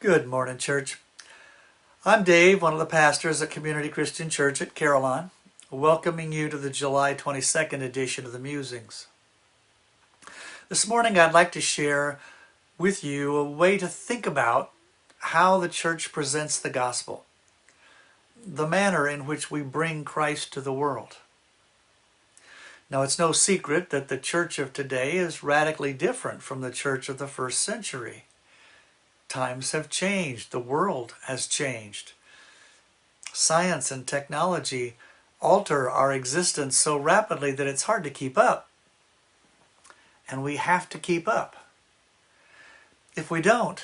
Good morning, church. I'm Dave, one of the pastors at Community Christian Church at Carillon, welcoming you to the July 22nd edition of the Musings. This morning I'd like to share with you a way to think about how the church presents the gospel, the manner in which we bring Christ to the world. Now, it's no secret that the church of today is radically different from the church of the first century. Times have changed. The world has changed. Science and technology alter our existence so rapidly that it's hard to keep up. And we have to keep up. If we don't,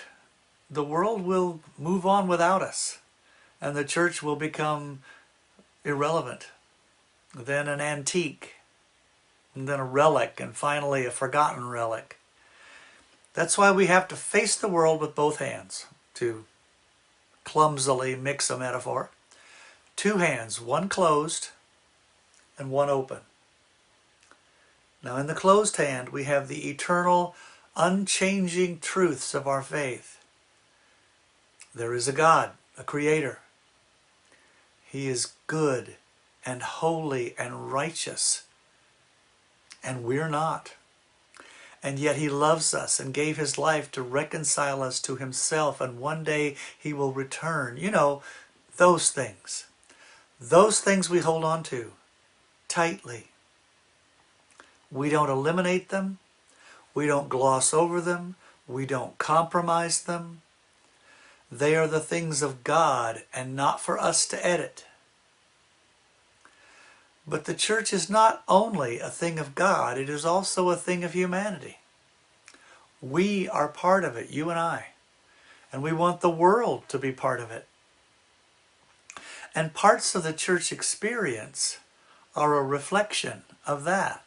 the world will move on without us, and the church will become irrelevant, then an antique, and then a relic, and finally a forgotten relic. That's why we have to face the world with both hands, to clumsily mix a metaphor. Two hands, one closed and one open. Now, in the closed hand, we have the eternal, unchanging truths of our faith. There is a God, a creator. He is good and holy and righteous, and we're not. And yet he loves us and gave his life to reconcile us to himself, and one day he will return. You know, those things. Those things we hold on to tightly. We don't eliminate them. We don't gloss over them. We don't compromise them. They are the things of God and not for us to edit. But the church is not only a thing of God, it is also a thing of humanity. We are part of it, you and I. And we want the world to be part of it. And parts of the church experience are a reflection of that.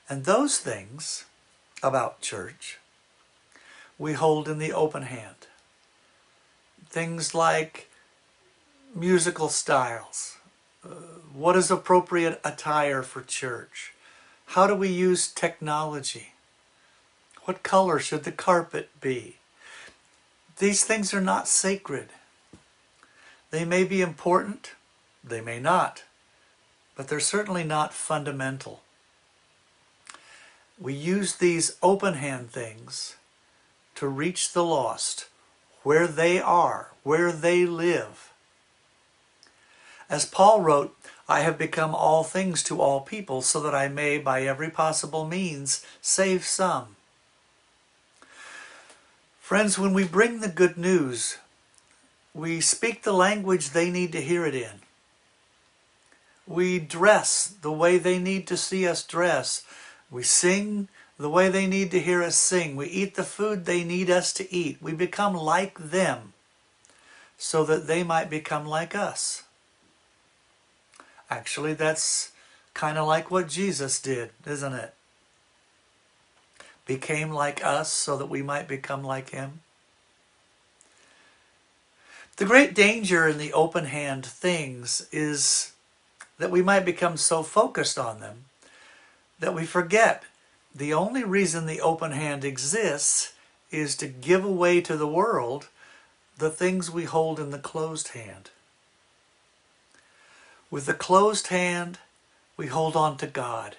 And those things about church we hold in the open hand. Things like musical styles. What is appropriate attire for church? How do we use technology? What color should the carpet be? These things are not sacred. They may be important, they may not, but they're certainly not fundamental. We use these open hand things to reach the lost where they are, where they live. As Paul wrote, I have become all things to all people so that I may by every possible means save some. Friends, when we bring the good news, we speak the language they need to hear it in. We dress the way they need to see us dress. We sing the way they need to hear us sing. We eat the food they need us to eat. We become like them so that they might become like us. Actually, that's kind of like what Jesus did, isn't it? Became like us so that we might become like him. The great danger in the open hand things is that we might become so focused on them that we forget the only reason the open hand exists is to give away to the world the things we hold in the closed hand. With the closed hand, we hold on to God.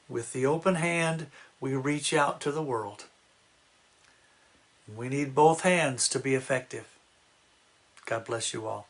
With the open hand, we reach out to the world. We need both hands to be effective. God bless you all.